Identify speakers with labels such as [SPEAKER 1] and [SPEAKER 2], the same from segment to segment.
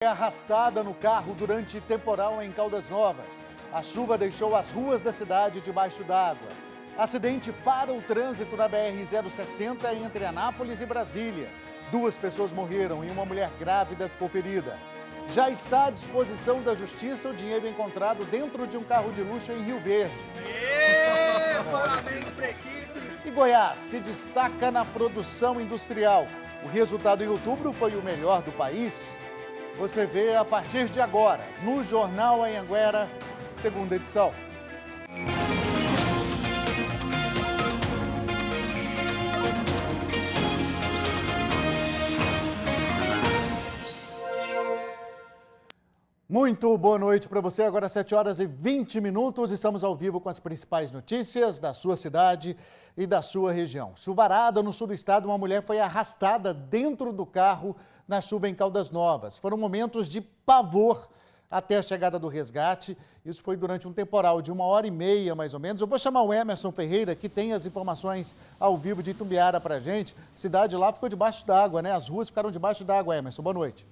[SPEAKER 1] É arrastada no carro durante temporal em Caldas Novas. A chuva deixou as ruas da cidade debaixo d'água. Acidente para o trânsito na BR-060 entre Anápolis e Brasília. 2 pessoas morreram e uma mulher grávida ficou ferida. Já está à disposição da Justiça o dinheiro encontrado dentro de um carro de luxo em Rio Verde.
[SPEAKER 2] Parabéns para a equipe!
[SPEAKER 1] E Goiás se destaca na produção industrial. O resultado em outubro foi o melhor do país. Você vê a partir de agora, no Jornal Anhanguera, segunda edição. Muito boa noite para você, agora 7 horas e 20 minutos, estamos ao vivo com as principais notícias da sua cidade e da sua região. Chuvarada no sul do estado, uma mulher foi arrastada dentro do carro na chuva em Caldas Novas. Foram momentos de pavor até a chegada do resgate, isso foi durante um temporal de 1h30 mais ou menos. Eu vou chamar o Emerson Ferreira, que tem as informações ao vivo de Itumbiara para a gente. A cidade lá ficou debaixo d'água, né? As ruas ficaram debaixo d'água, Emerson, boa noite.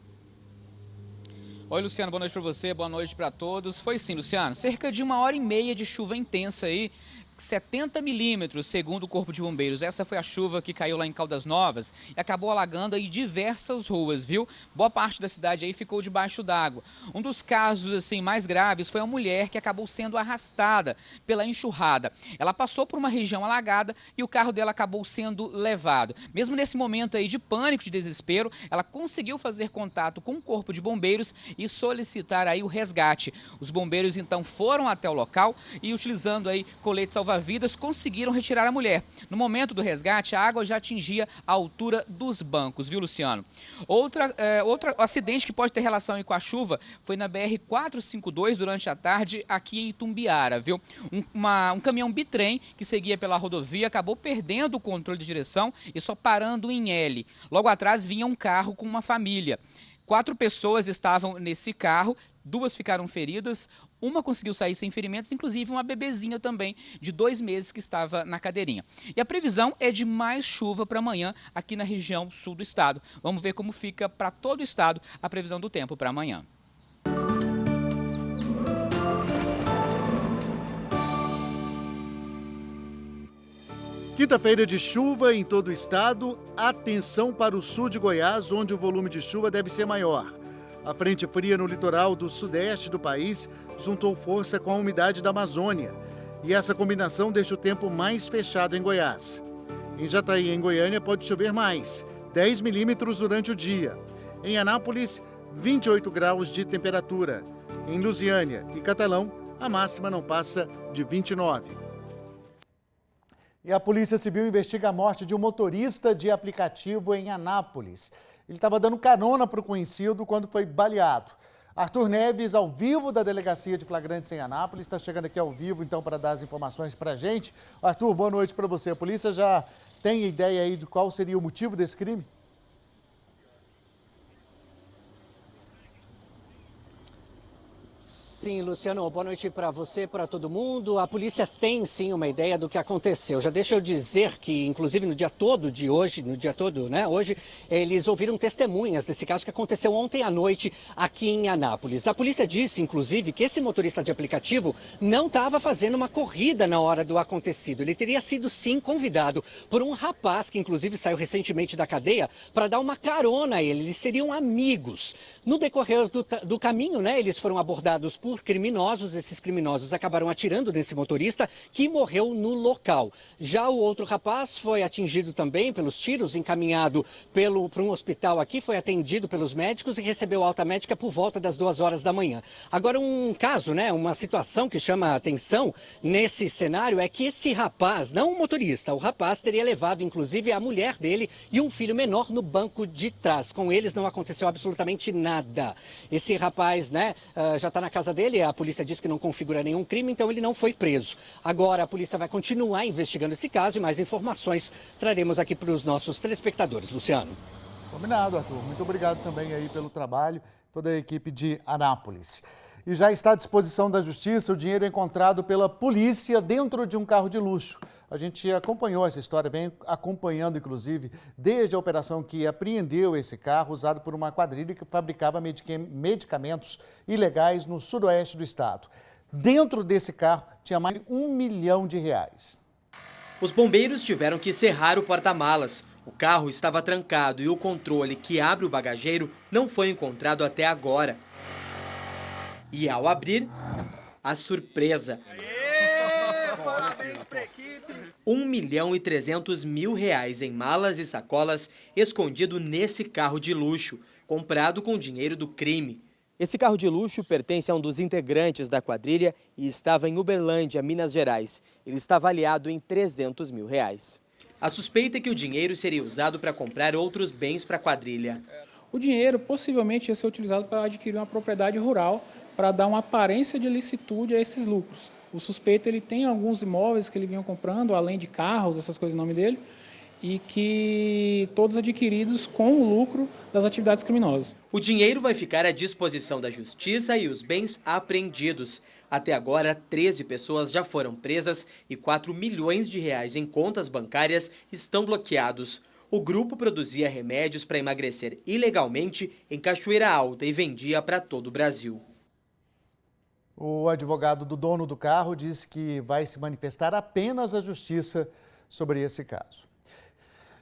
[SPEAKER 3] Oi, Luciano, boa noite para você, boa noite para todos. Foi sim, Luciano, cerca de 1h30 de chuva intensa aí, 70 milímetros, segundo o Corpo de Bombeiros. Essa foi a chuva que caiu lá em Caldas Novas e acabou alagando aí diversas ruas, viu? Boa parte da cidade aí ficou debaixo d'água. Um dos casos, assim, mais graves foi a mulher que acabou sendo arrastada pela enxurrada. Ela passou por uma região alagada e o carro dela acabou sendo levado. Mesmo nesse momento aí de pânico, de desespero, ela conseguiu fazer contato com o Corpo de Bombeiros e solicitar aí o resgate. Os bombeiros, então, foram até o local e, utilizando aí coletes salva-vidas, conseguiram retirar a mulher. No momento do resgate, a água já atingia a altura dos bancos, viu, Luciano? Outro acidente que pode ter relação aí com a chuva foi na BR-452 durante a tarde aqui em Itumbiara, viu? Um caminhão bitrem que seguia pela rodovia acabou perdendo o controle de direção e só parando em L. Logo atrás vinha um carro com uma família. 4 pessoas estavam nesse carro, 2 ficaram feridas, uma conseguiu sair sem ferimentos, inclusive uma bebezinha também de 2 meses que estava na cadeirinha. E a previsão é de mais chuva para amanhã aqui na região sul do estado. Vamos ver como fica para todo o estado a previsão do tempo para amanhã.
[SPEAKER 1] Quinta-feira de chuva em todo o estado. Atenção para o sul de Goiás, onde o volume de chuva deve ser maior. A frente fria no litoral do sudeste do país juntou força com a umidade da Amazônia. E essa combinação deixa o tempo mais fechado em Goiás. Em Jataí, em Goiânia, pode chover mais, 10 milímetros durante o dia. Em Anápolis, 28 graus de temperatura. Em Lusiânia e Catalão, a máxima não passa de 29. E a Polícia Civil investiga a morte de um motorista de aplicativo em Anápolis. Ele estava dando carona para o conhecido quando foi baleado. Arthur Neves, ao vivo da Delegacia de Flagrantes em Anápolis, está chegando aqui ao vivo, então, para dar as informações para a gente. Arthur, boa noite para você. A polícia já tem ideia aí de qual seria o motivo desse crime?
[SPEAKER 4] Sim, Luciano, boa noite para você, para todo mundo. A polícia tem sim uma ideia do que aconteceu. Já deixa eu dizer que, inclusive, no dia todo de hoje, hoje, eles ouviram testemunhas desse caso que aconteceu ontem à noite aqui em Anápolis. A polícia disse, inclusive, que esse motorista de aplicativo não estava fazendo uma corrida na hora do acontecido. Ele teria sido, sim, convidado por um rapaz que, inclusive, saiu recentemente da cadeia para dar uma carona a ele. Eles seriam amigos. No decorrer do caminho, eles foram abordados por criminosos. Esses criminosos acabaram atirando nesse motorista que morreu no local. Já o outro rapaz foi atingido também pelos tiros, encaminhado para um hospital aqui, foi atendido pelos médicos e recebeu alta médica por volta das 2 horas da manhã. Agora, um caso, uma situação que chama a atenção nesse cenário é que esse rapaz, não o motorista, o rapaz teria levado inclusive a mulher dele e um filho menor no banco de trás. Com eles não aconteceu absolutamente nada. Esse rapaz, já está na casa dele, a polícia diz que não configura nenhum crime, então ele não foi preso. Agora a polícia vai continuar investigando esse caso e mais informações traremos aqui para os nossos telespectadores. Luciano.
[SPEAKER 1] Combinado, Arthur. Muito obrigado também aí pelo trabalho, toda a equipe de Anápolis. E já está à disposição da Justiça o dinheiro encontrado pela polícia dentro de um carro de luxo. A gente acompanhou essa história, vem acompanhando, inclusive, desde a operação que apreendeu esse carro usado por uma quadrilha que fabricava medicamentos ilegais no sudoeste do estado. Dentro desse carro tinha mais de R$1 milhão.
[SPEAKER 2] Os bombeiros tiveram que serrar o porta-malas. O carro estava trancado e o controle que abre o bagageiro não foi encontrado até agora. E ao abrir, a surpresa. R$1.300.000 em malas e sacolas escondido nesse carro de luxo, comprado com dinheiro do crime. Esse carro de luxo pertence a um dos integrantes da quadrilha e estava em Uberlândia, Minas Gerais. Ele está avaliado em R$300 mil. A suspeita é que o dinheiro seria usado para comprar outros bens para a quadrilha.
[SPEAKER 5] O dinheiro possivelmente ia ser utilizado para adquirir uma propriedade rural para dar uma aparência de licitude a esses lucros. O suspeito ele tem alguns imóveis que ele vinha comprando, além de carros, essas coisas no nome dele, e que todos adquiridos com o lucro das atividades criminosas.
[SPEAKER 2] O dinheiro vai ficar à disposição da Justiça e os bens apreendidos. Até agora, 13 pessoas já foram presas e R$4 milhões em contas bancárias estão bloqueados. O grupo produzia remédios para emagrecer ilegalmente em Cachoeira Alta e vendia para todo o Brasil.
[SPEAKER 1] O advogado do dono do carro disse que vai se manifestar apenas à Justiça sobre esse caso.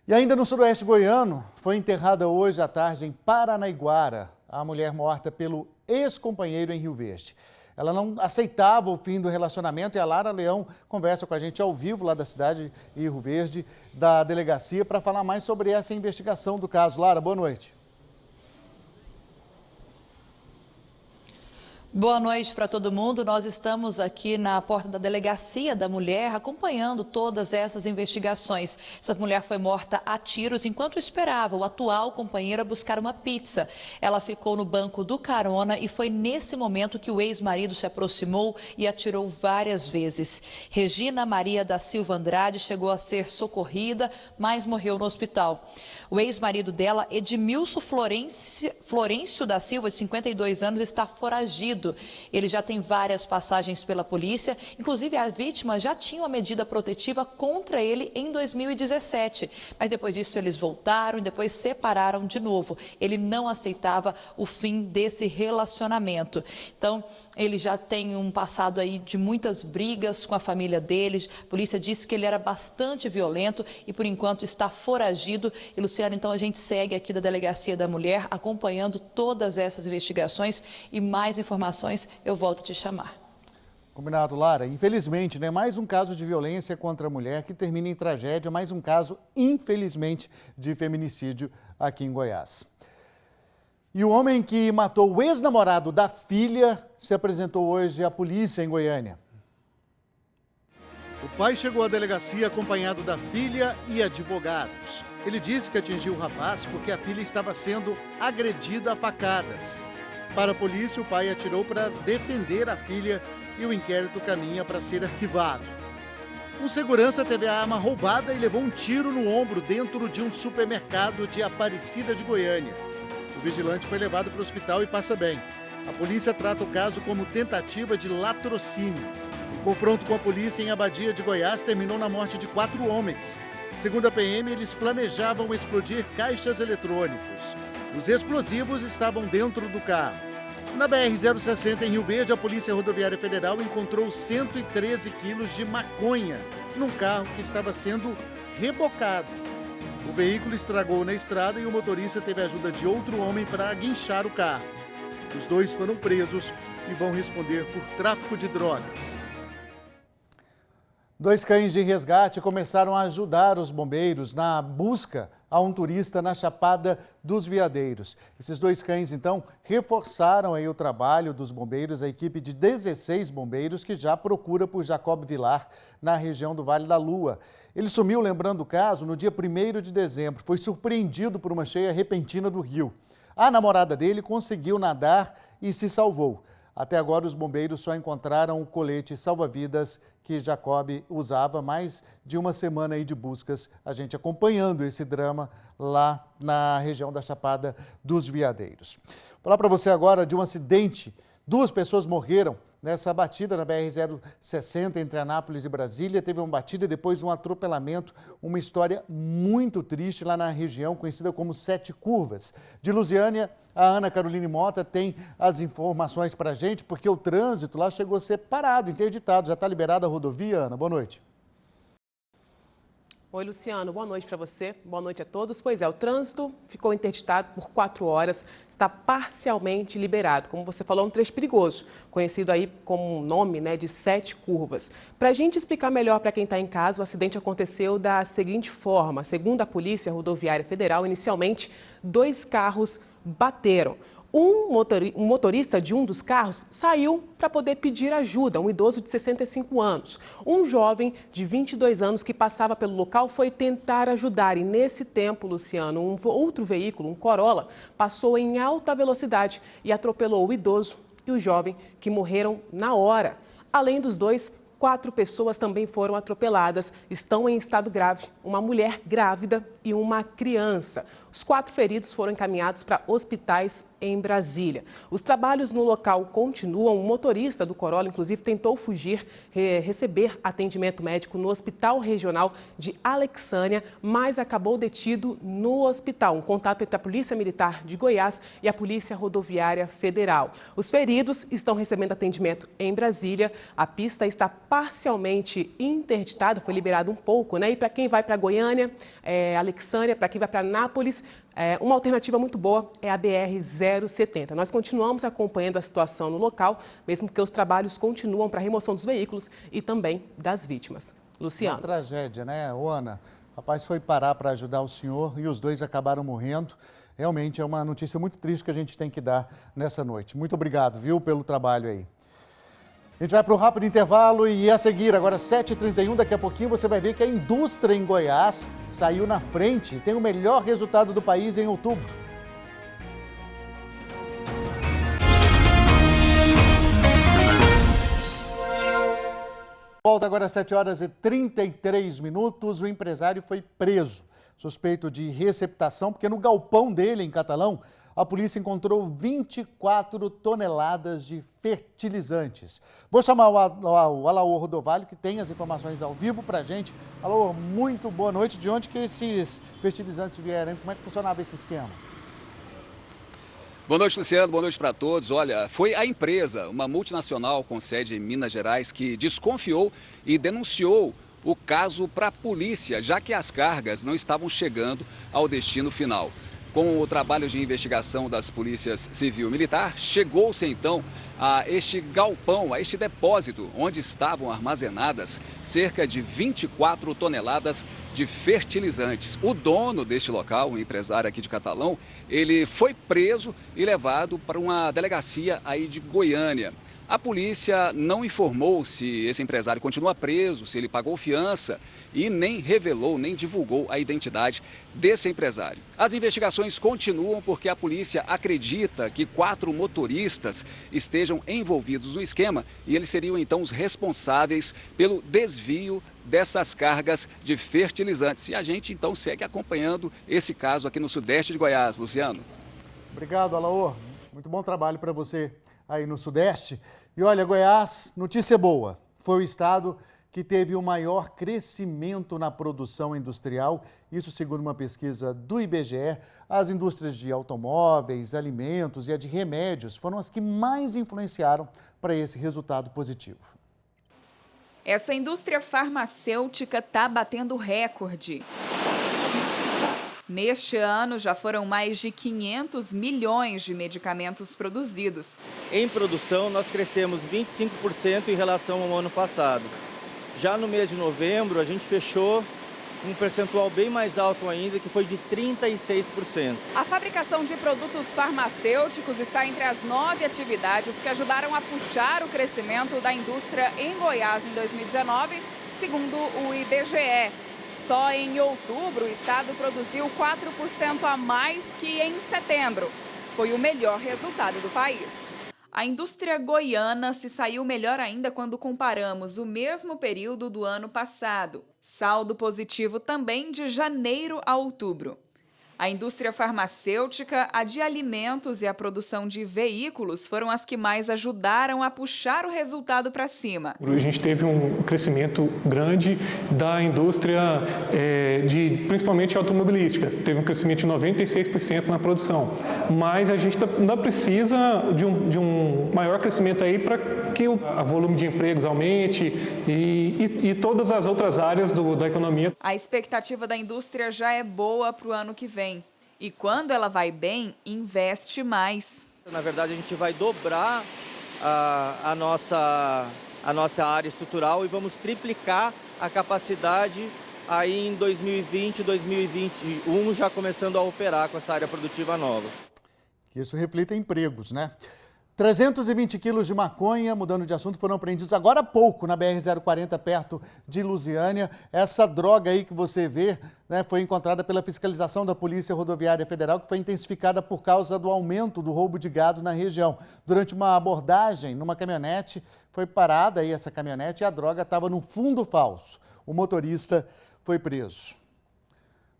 [SPEAKER 1] E ainda no sudoeste goiano, foi enterrada hoje à tarde em Paranaiguara a mulher morta pelo ex-companheiro em Rio Verde. Ela não aceitava o fim do relacionamento e a Lara Leão conversa com a gente ao vivo lá da cidade de Rio Verde, da delegacia, para falar mais sobre essa investigação do caso. Lara, boa noite.
[SPEAKER 6] Boa noite para todo mundo. Nós estamos aqui na porta da Delegacia da Mulher, acompanhando todas essas investigações. Essa mulher foi morta a tiros enquanto esperava o atual companheiro buscar uma pizza. Ela ficou no banco do carona e foi nesse momento que o ex-marido se aproximou e atirou várias vezes. Regina Maria da Silva Andrade chegou a ser socorrida, mas morreu no hospital. O ex-marido dela, Edmilson Florencio da Silva, de 52 anos, está foragido. Ele já tem várias passagens pela polícia, inclusive a vítima já tinha uma medida protetiva contra ele em 2017. Mas depois disso eles voltaram e depois separaram de novo. Ele não aceitava o fim desse relacionamento. Então, ele já tem um passado aí de muitas brigas com a família dele. A polícia disse que ele era bastante violento e por enquanto está foragido. E Luciano, então a gente segue aqui da Delegacia da Mulher acompanhando todas essas investigações e mais informações eu volto a te chamar.
[SPEAKER 1] Combinado, Lara. Infelizmente, né, mais um caso de violência contra a mulher que termina em tragédia, mais um caso, infelizmente, de feminicídio aqui em Goiás. E o homem que matou o ex-namorado da filha se apresentou hoje à polícia em Goiânia. O pai chegou à delegacia acompanhado da filha e advogados. Ele disse que atingiu o rapaz porque a filha estava sendo agredida a facadas. Para a polícia, o pai atirou para defender a filha e o inquérito caminha para ser arquivado. Um segurança teve a arma roubada e levou um tiro no ombro dentro de um supermercado de Aparecida de Goiânia. O vigilante foi levado para o hospital e passa bem. A polícia trata o caso como tentativa de latrocínio. O confronto com a polícia em Abadia de Goiás terminou na morte de 4 homens. Segundo a PM, eles planejavam explodir caixas eletrônicos. Os explosivos estavam dentro do carro. Na BR-060 em Rio Verde, a Polícia Rodoviária Federal encontrou 113 quilos de maconha num carro que estava sendo rebocado. O veículo estragou na estrada e o motorista teve a ajuda de outro homem para guinchar o carro. Os dois foram presos e vão responder por tráfico de drogas. 2 cães de resgate começaram a ajudar os bombeiros na busca a um turista na Chapada dos Veadeiros. Esses 2 cães, então, reforçaram aí o trabalho dos bombeiros, a equipe de 16 bombeiros que já procura por Jacob Vilar na região do Vale da Lua. Ele sumiu, lembrando o caso, no dia 1º de dezembro. Foi surpreendido por uma cheia repentina do rio. A namorada dele conseguiu nadar e se salvou. Até agora, os bombeiros só encontraram o colete salva-vidas que Jacob usava. Mais de uma semana aí de buscas, a gente acompanhando esse drama lá na região da Chapada dos Veadeiros. Vou falar para você agora de um acidente 2 pessoas morreram nessa batida na BR-060 entre Anápolis e Brasília. Teve uma batida e depois um atropelamento, uma história muito triste lá na região conhecida como 7 Curvas. De Lusiânia, a Ana Caroline Mota tem as informações para a gente, porque o trânsito lá chegou a ser parado, interditado. Já está liberada a rodovia, Ana. Boa noite.
[SPEAKER 7] Oi, Luciano. Boa noite para você. Boa noite a todos. Pois é, o trânsito ficou interditado por 4 horas, está parcialmente liberado. Como você falou, é um trecho perigoso, conhecido aí como um nome, de 7 curvas. Para a gente explicar melhor para quem está em casa, o acidente aconteceu da seguinte forma. Segundo a Polícia Rodoviária Federal, inicialmente, 2 carros bateram. Um motorista de um dos carros saiu para poder pedir ajuda, um idoso de 65 anos. Um jovem de 22 anos que passava pelo local foi tentar ajudar e nesse tempo, Luciano, um outro veículo, um Corolla, passou em alta velocidade e atropelou o idoso e o jovem, que morreram na hora. Além dos dois, 4 pessoas também foram atropeladas, estão em estado grave, uma mulher grávida e uma criança. Os 4 feridos foram encaminhados para hospitais em Brasília. Os trabalhos no local continuam. O motorista do Corolla, inclusive, tentou fugir, receber atendimento médico no Hospital Regional de Alexânia, mas acabou detido no hospital. Um contato entre a Polícia Militar de Goiás e a Polícia Rodoviária Federal. Os feridos estão recebendo atendimento em Brasília. A pista está parcialmente interditada, foi liberado um pouco, E para quem vai para Goiânia, Alexânia, para quem vai para Anápolis, uma alternativa muito boa é a BR-070. Nós continuamos acompanhando a situação no local, mesmo que os trabalhos continuam para a remoção dos veículos e também das vítimas. Luciano.
[SPEAKER 1] Uma tragédia, Ô, Ana? O rapaz foi parar para ajudar o senhor e os 2 acabaram morrendo. Realmente é uma notícia muito triste que a gente tem que dar nessa noite. Muito obrigado, viu, pelo trabalho aí. A gente vai para um rápido intervalo e a seguir, agora 7h31, daqui a pouquinho você vai ver que a indústria em Goiás saiu na frente e tem o melhor resultado do país em outubro. Volta agora às 7h33, o empresário foi preso, suspeito de receptação, porque no galpão dele, em Catalão, a polícia encontrou 24 toneladas de fertilizantes. Vou chamar o Alaor Rodovalho, que tem as informações ao vivo para a gente. Alaor, muito boa noite. De onde que esses fertilizantes vieram? Como é que funcionava esse esquema?
[SPEAKER 8] Boa noite, Luciano. Boa noite para todos. Olha, foi a empresa, uma multinacional com sede em Minas Gerais, que desconfiou e denunciou o caso para a polícia, já que as cargas não estavam chegando ao destino final. Com o trabalho de investigação das polícias civil e militar, chegou-se então a este galpão, a este depósito, onde estavam armazenadas cerca de 24 toneladas de fertilizantes. O dono deste local, um empresário aqui de Catalão, ele foi preso e levado para uma delegacia aí de Goiânia. A polícia não informou se esse empresário continua preso, se ele pagou fiança e nem revelou, nem divulgou a identidade desse empresário. As investigações continuam porque a polícia acredita que 4 motoristas estejam envolvidos no esquema e eles seriam então os responsáveis pelo desvio dessas cargas de fertilizantes. E a gente então segue acompanhando esse caso aqui no sudeste de Goiás. Luciano.
[SPEAKER 1] Obrigado, Alaor. Muito bom trabalho para você aí no Sudeste. E olha, Goiás, notícia boa, foi o estado que teve o maior crescimento na produção industrial, isso segundo uma pesquisa do IBGE. As indústrias de automóveis, alimentos e a de remédios foram as que mais influenciaram para esse resultado positivo.
[SPEAKER 9] Essa indústria farmacêutica está batendo recorde. Neste ano, já foram mais de 500 milhões de medicamentos produzidos.
[SPEAKER 10] Em produção, nós crescemos 25% em relação ao ano passado. Já no mês de novembro, a gente fechou um percentual bem mais alto ainda, que foi de 36%.
[SPEAKER 9] A fabricação de produtos farmacêuticos está entre as 9 atividades que ajudaram a puxar o crescimento da indústria em Goiás em 2019, segundo o IBGE. Só em outubro, o estado produziu 4% a mais que em setembro. Foi o melhor resultado do país. A indústria goiana se saiu melhor ainda quando comparamos o mesmo período do ano passado. Saldo positivo também de janeiro a outubro. A indústria farmacêutica, a de alimentos e a produção de veículos foram as que mais ajudaram a puxar o resultado para cima.
[SPEAKER 11] A gente teve um crescimento grande da indústria, principalmente automobilística. Teve um crescimento de 96% na produção. Mas a gente ainda precisa de um maior crescimento aí para que o volume de empregos aumente e todas as outras áreas da economia.
[SPEAKER 9] A expectativa da indústria já é boa para o ano que vem. E quando ela vai bem, investe mais.
[SPEAKER 10] Na verdade, a gente vai dobrar a nossa área estrutural e vamos triplicar a capacidade aí em 2020, 2021, já começando a operar com essa área produtiva nova.
[SPEAKER 1] Que isso reflita empregos, né? 320 quilos de maconha, mudando de assunto, foram apreendidos agora há pouco na BR-040, perto de Lusiânia. Essa droga aí que você vê, né, foi encontrada pela fiscalização da Polícia Rodoviária Federal, que foi intensificada por causa do aumento do roubo de gado na região. Durante uma abordagem numa caminhonete, foi parada aí essa caminhonete e a droga estava no fundo falso. O motorista foi preso.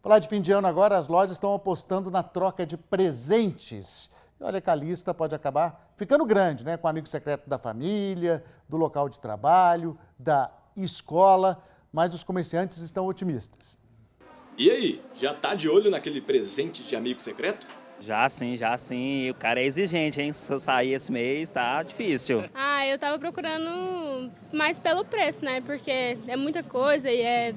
[SPEAKER 1] Falar de fim de ano agora, as lojas estão apostando na troca de presentes. E olha que a lista pode acabar ficando grande, né? Com o amigo secreto da família, do local de trabalho, da escola, mas os comerciantes estão otimistas.
[SPEAKER 12] E aí, já tá de olho naquele presente de amigo secreto?
[SPEAKER 13] Já sim. O cara é exigente, hein? Se eu sair esse mês, tá difícil.
[SPEAKER 14] Eu tava procurando mais pelo preço, né? Porque é muita coisa e é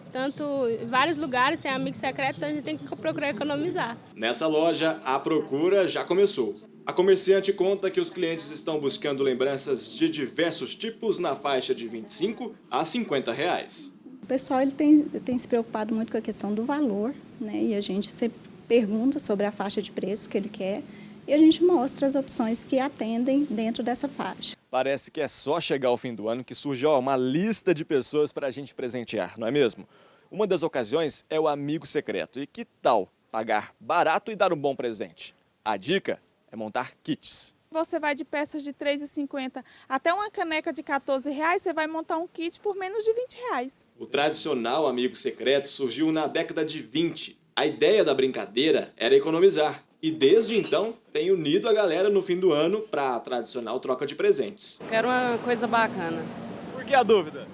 [SPEAKER 14] vários lugares sem amigo secreto, então a gente tem que procurar economizar.
[SPEAKER 12] Nessa loja, a procura já começou. A comerciante conta que os clientes estão buscando lembranças de diversos tipos na faixa de R$25 a R$50.
[SPEAKER 15] O pessoal ele tem se preocupado muito com a questão do valor, né? E a gente sempre pergunta sobre a faixa de preço que ele quer e a gente mostra as opções que atendem dentro dessa faixa.
[SPEAKER 12] Parece que é só chegar ao fim do ano que surge uma lista de pessoas para a gente presentear, não é mesmo? Uma das ocasiões é o amigo secreto. E que tal pagar barato e dar um bom presente? A dica é montar kits.
[SPEAKER 16] Você vai de peças de R$ 3,50 até uma caneca de R$14, você vai montar um kit por menos de R$20.
[SPEAKER 12] O tradicional amigo secreto surgiu na década de 20. A ideia da brincadeira era economizar. E desde então tem unido a galera no fim do ano para a tradicional troca de presentes.
[SPEAKER 17] Quero uma coisa bacana.
[SPEAKER 12] Por que a dúvida?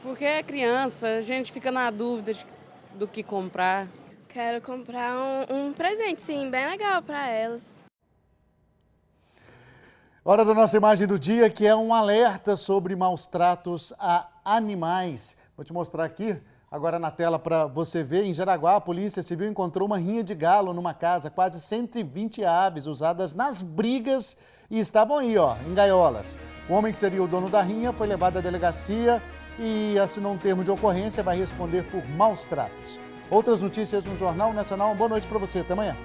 [SPEAKER 17] Porque é criança, a gente fica na dúvida do que comprar.
[SPEAKER 14] Quero comprar um presente, sim, bem legal para elas.
[SPEAKER 1] Hora da nossa imagem do dia, que é um alerta sobre maus tratos a animais. Vou te mostrar aqui, agora na tela, para você ver. Em Jaraguá, a Polícia Civil encontrou uma rinha de galo numa casa, quase 120 aves usadas nas brigas e estavam aí, em gaiolas. O homem que seria o dono da rinha foi levado à delegacia e assinou um termo de ocorrência, vai responder por maus tratos. Outras notícias no Jornal Nacional. Boa noite para você, até amanhã.